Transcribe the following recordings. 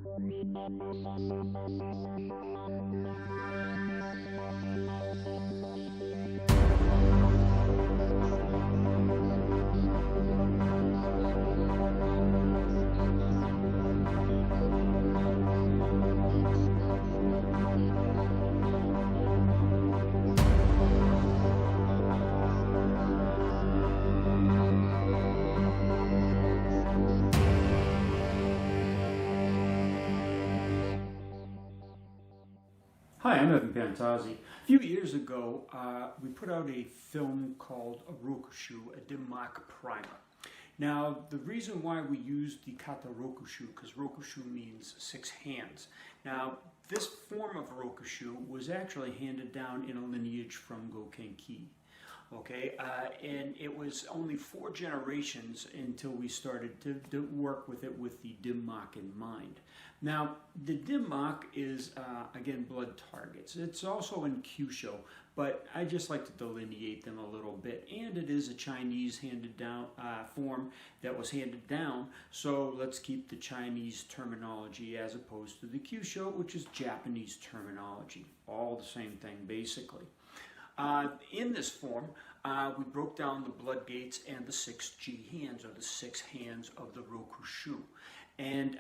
Hi, I'm Evan Pantazi. A few years ago, we put out a film called Rokkishu, a Dimmak primer. Now, the reason why we used the Kata Rokkishu, because Rokkishu means 6 hands. Now, this form of Rokkishu was actually handed down in a lineage from Gokenki. Okay, and it was only 4 generations until we started to work with it with the Dimmak in mind. Now, the Dimmak is, again, blood targets. It's also in Kyusho, but I just like to delineate them a little bit. And it is a Chinese handed down form that was handed down, so let's keep the Chinese terminology as opposed to the Kyusho, which is Japanese terminology. All the same thing, basically. In this form, we broke down the blood gates and the 6 G hands, or the 6 hands of the Rokkishu. And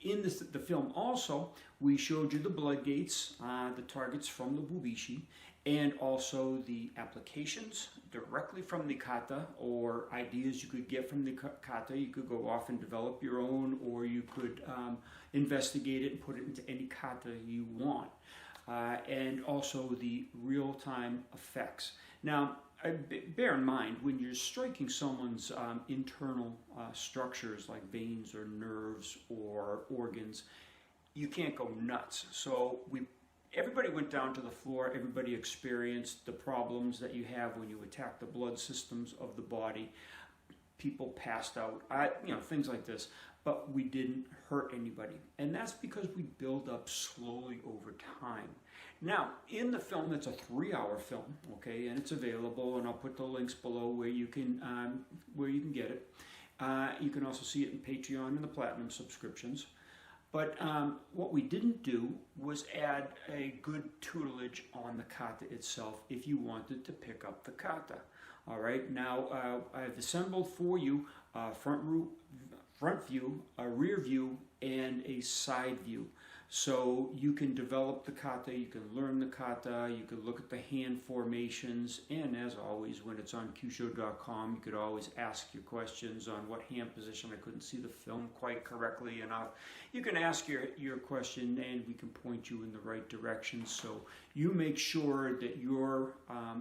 in the film also, we showed you the blood gates, the targets from the bubishi, and also the applications directly from the kata, or ideas you could get from the kata. You could go off and develop your own, or you could investigate it and put it into any kata you want. And also the real-time effects. Now, bear in mind, when you're striking someone's internal structures like veins or nerves or organs, you can't go nuts. So everybody went down to the floor, everybody experienced the problems that you have when you attack the blood systems of the body. People passed out, things like this. But we didn't hurt anybody. And that's because we build up slowly over time. Now, in the film, it's a 3-hour film, okay, and it's available, and I'll put the links below where you can get it. You can also see it in Patreon and the Platinum subscriptions. But what we didn't do was add a good tutelage on the kata itself if you wanted to pick up the kata. All right, now I've assembled for you front view, a rear view, and a side view. So you can develop the kata, you can learn the kata, you can look at the hand formations, and as always, when it's on Kyusho.com, you could always ask your questions on what hand position. I couldn't see the film quite correctly enough. You can ask your question, and we can point you in the right direction. So you make sure that you're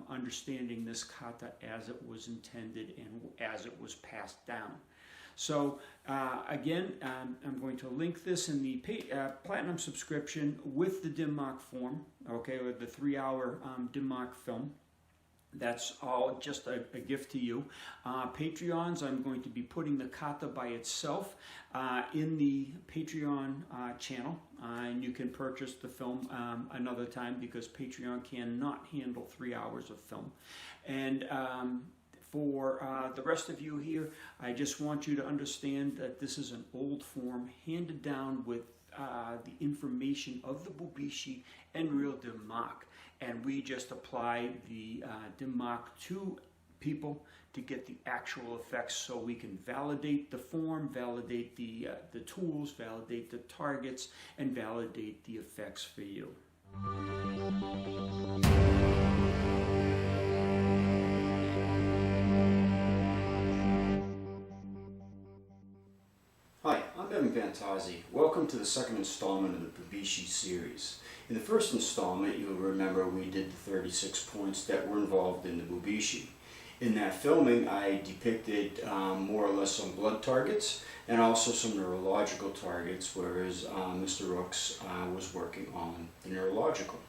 understanding this kata as it was intended and as it was passed down. So again, I'm going to link this in the Platinum subscription with the Dimmak form, okay, with the 3-hour Dimmak film. That's all just a gift to you. Patreons, I'm going to be putting the kata by itself in the Patreon channel, and you can purchase the film another time because Patreon cannot handle 3 hours of film. And for the rest of you here, I just want you to understand that this is an old form handed down with the information of the bubishi and real Dimmak. And we just apply the Dimmak to people to get the actual effects, so we can validate the form, validate the tools, validate the targets, and validate the effects for you. Hi, I'm Evan Pantazi. Welcome to the second installment of the Bubishi series. In the first installment, you'll remember we did the 36 points that were involved in the Bubishi. In that filming, I depicted more or less some blood targets and also some neurological targets, whereas Mr. Rooks was working on the neurological.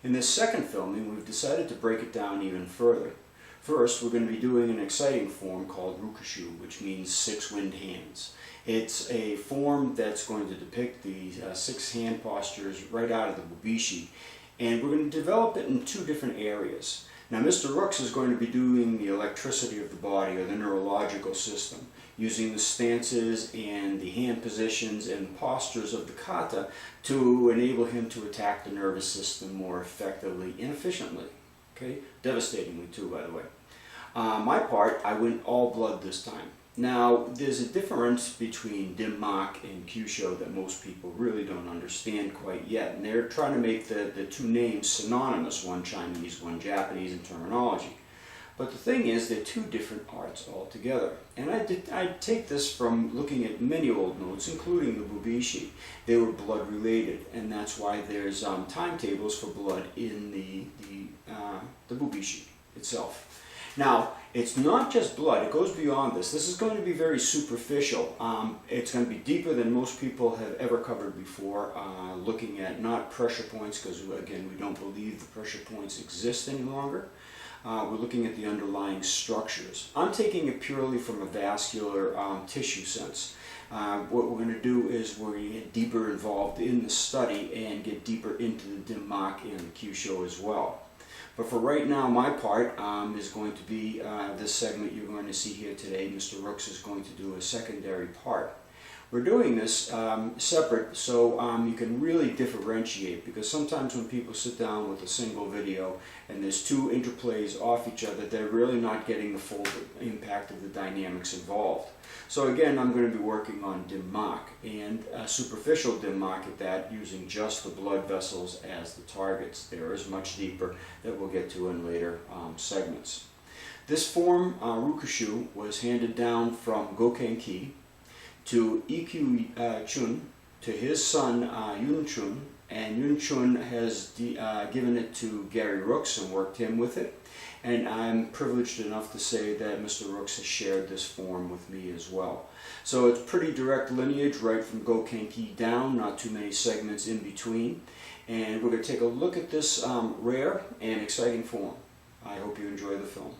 In this second filming, we've decided to break it down even further. First, we're going to be doing an exciting form called Rokkishu, which means 6 wind hands. It's a form that's going to depict the 6 hand postures right out of the bubishi, and we're going to develop it in 2 different areas. Now, Mr. Rooks is going to be doing the electricity of the body, or the neurological system. using the stances and the hand positions and postures of the kata to enable him to attack the nervous system more effectively and efficiently. Okay, devastatingly too, by the way. My part, I went all blood this time. Now, there's a difference between dim mak and Kyusho that most people really don't understand quite yet, and they're trying to make the two names synonymous, one Chinese, one Japanese in terminology. But the thing is, they're two different arts altogether. And I take this from looking at many old notes, including the bubishi. They were blood related, and that's why there's timetables for blood in the bubishi itself. Now, it's not just blood, it goes beyond this. This is going to be very superficial. It's going to be deeper than most people have ever covered before, looking at not pressure points, because again, we don't believe the pressure points exist any longer. We're looking at the underlying structures. I'm taking it purely from a vascular tissue sense. What we're going to do is we're going to get deeper involved in the study and get deeper into the dim mak and the Kyusho as well. But for right now, my part is going to be this segment you're going to see here today. Mr. Rooks is going to do a secondary part. We're doing this separate so you can really differentiate, because sometimes when people sit down with a single video and there's two interplays off each other, they're really not getting the full impact of the dynamics involved. So again, I'm going to be working on dim mak, and superficial dim mak at that, using just the blood vessels as the targets. There is much deeper that we'll get to in later segments. This form, Rokkishu, was handed down from Gokenki to Eiku Chun, to his son Yun Chun, and Yun Chun has given it to Gary Rooks and worked him with it. And I'm privileged enough to say that Mr. Rooks has shared this form with me as well. So it's pretty direct lineage right from Gokenki down, not too many segments in between. And we're going to take a look at this rare and exciting form. I hope you enjoy the film.